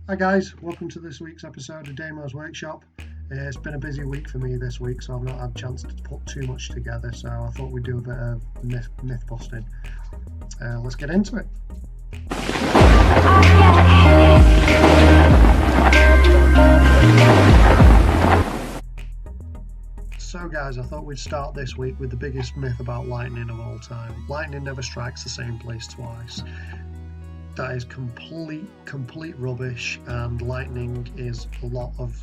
Hi guys, welcome to this week's episode of Damo's Workshop. It's been a busy week for me this week, so I've not had a chance to put too much together, so I thought we'd do a bit of myth busting. Let's get into it. So guys, I thought we'd start this week with the biggest myth about lightning of all time. Lightning never strikes the same place twice. That is complete rubbish, and lightning is a lot of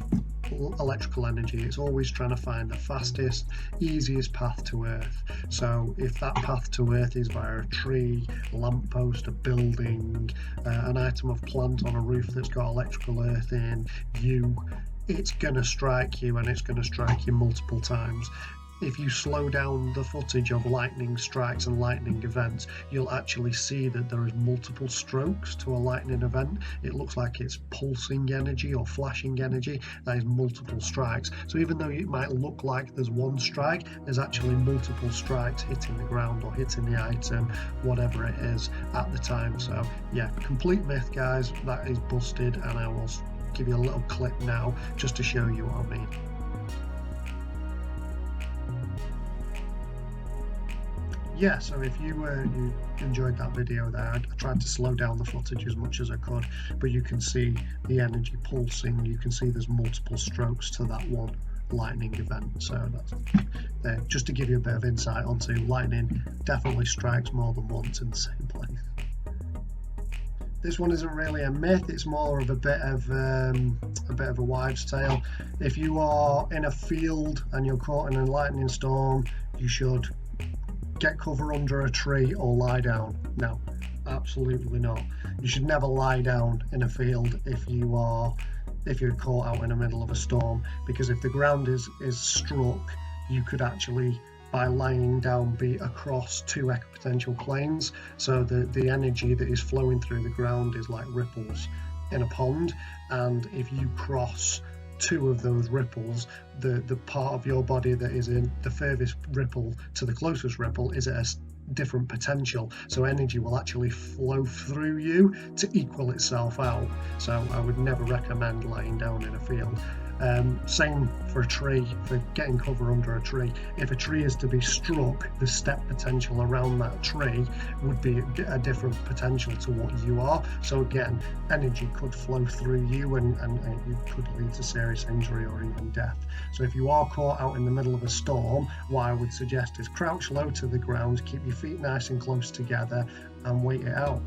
electrical energy. It's always trying to find the fastest, easiest path to Earth. So if that path to Earth is via a tree, a lamppost, a building, an item of plant on a roof that's got electrical earth in, it's going to strike you, and it's going to strike you multiple times. If you slow down the footage of lightning strikes and lightning events, you'll actually see that there is multiple strokes to a lightning event. It looks like it's pulsing energy or flashing energy. That is multiple strikes. So even though it might look like there's one strike, there's actually multiple strikes hitting the ground or hitting the item, whatever it is at the time. So yeah, complete myth, guys. That is busted, and I will give you a little clip now just to show you what I mean. Yeah, so if you enjoyed that video there, I tried to slow down the footage as much as I could, but you can see the energy pulsing. You can see there's multiple strokes to that one lightning event. So that's just to give you a bit of insight onto lightning definitely strikes more than once in the same place. This one isn't really a myth, it's more of a bit of a wives' tale. If you are in a field and you're caught in a lightning storm, you should get cover under a tree or lie down. No, absolutely not. You should never lie down in a field if you're caught out in the middle of a storm, because if the ground is struck, you could actually, by lying down, be across two equipotential planes. So the energy that is flowing through the ground is like ripples in a pond, and if you cross two of those ripples, the part of your body that is in the furthest ripple to the closest ripple is at a different potential, so energy will actually flow through you to equal itself out. So I would never recommend lying down in a field. Same for a tree, for getting cover under a tree. If a tree is to be struck, the step potential around that tree would be a different potential to what you are. So again, energy could flow through you, and you could lead to serious injury or even death. So if you are caught out in the middle of a storm, what I would suggest is crouch low to the ground, keep your feet nice and close together, and wait it out.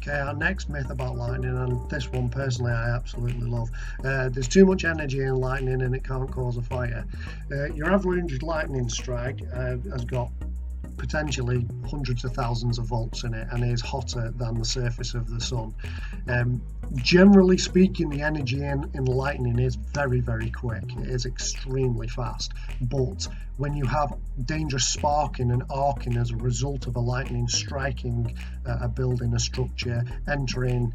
Okay, our next myth about lightning, and this one personally I absolutely love. There's too much energy in lightning and it can't cause a fire. Your average lightning strike has got potentially hundreds of thousands of volts in it and is hotter than the surface of the sun. Generally speaking, the energy in lightning is very, very quick. It is extremely fast, but when you have dangerous sparking and arcing as a result of a lightning striking a building, a structure, entering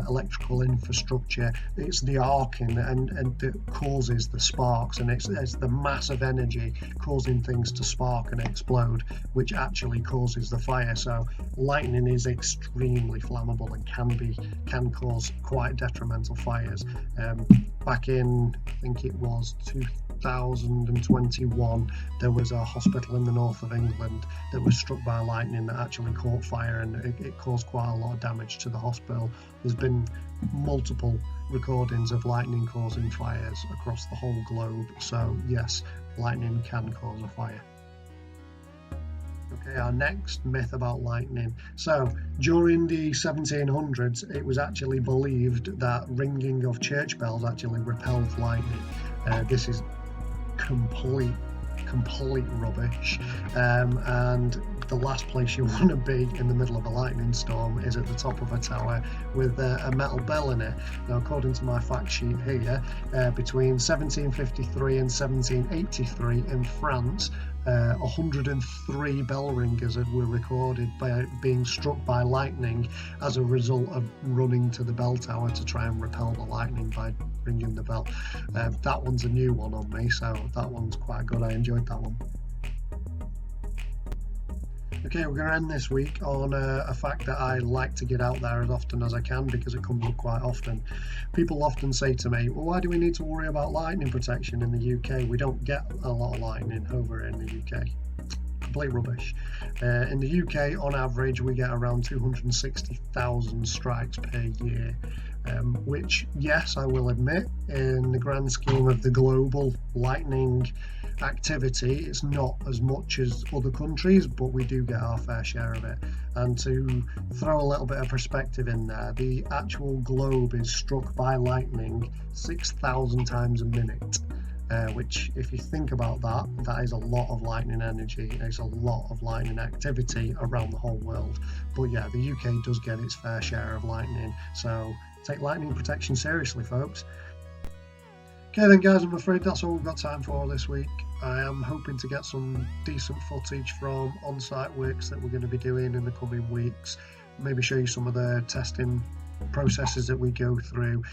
electrical infrastructure, it's the arcing and that causes the sparks, and it's the massive energy causing things to spark and explode, which actually causes the fire. So lightning is extremely flammable and can cause quite detrimental fires. Back in, I think it was 2021, there was a hospital in the north of England that was struck by lightning that actually caught fire, and it caused quite a lot of damage to the hospital. There's been multiple recordings of lightning causing fires across the whole globe. So yes, lightning can cause a fire. Okay, our next myth about lightning. So during the 1700s, it was actually believed that ringing of church bells actually repelled lightning. This is complete rubbish, and the last place you want to be in the middle of a lightning storm is at the top of a tower with a metal bell in it. Now, according to my fact sheet here, between 1753 and 1783 in France, 103 bell ringers were recorded by being struck by lightning as a result of running to the bell tower to try and repel the lightning by ringing the bell. That one's a new one on me, so that one's quite good. I enjoyed that one. Okay, we're going to end this week on a fact that I like to get out there as often as I can because it comes up quite often. People often say to me, well, why do we need to worry about lightning protection in the UK? We don't get a lot of lightning over in the UK. Complete rubbish. In the UK, on average, we get around 260,000 strikes per year. Which, yes, I will admit, in the grand scheme of the global lightning activity, it's not as much as other countries, but we do get our fair share of it. And to throw a little bit of perspective in there, the actual globe is struck by lightning 6,000 times a minute. Which, if you think about that, that is a lot of lightning energy. It's a lot of lightning activity around the whole world. But yeah, the UK does get its fair share of lightning, so take lightning protection seriously, folks. Okay then, guys, I'm afraid that's all we've got time for this week. I am hoping to get some decent footage from on-site works that we're going to be doing in the coming weeks. Maybe show you some of the testing processes that we go through,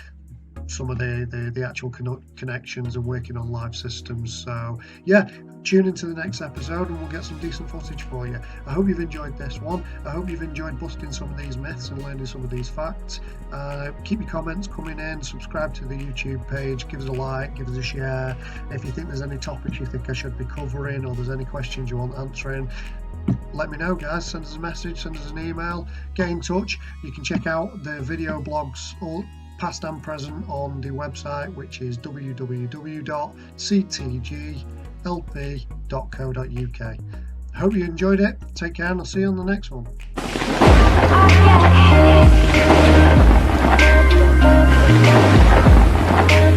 some of the actual connections and working on live systems. So yeah, tune into the next episode and we'll get some decent footage for you. I hope you've enjoyed this one. I hope you've enjoyed busting some of these myths and learning some of these facts. Keep your comments coming in, subscribe to the YouTube page, give us a like, give us a share. If you think there's any topics you think I should be covering or there's any questions you want answering, let me know, guys. Send us a message, send us an email, get in touch. You can check out the video blogs, all past and present, on the website, which is www.ctglp.co.uk. I hope you enjoyed it. Take care and I'll see you on the next one.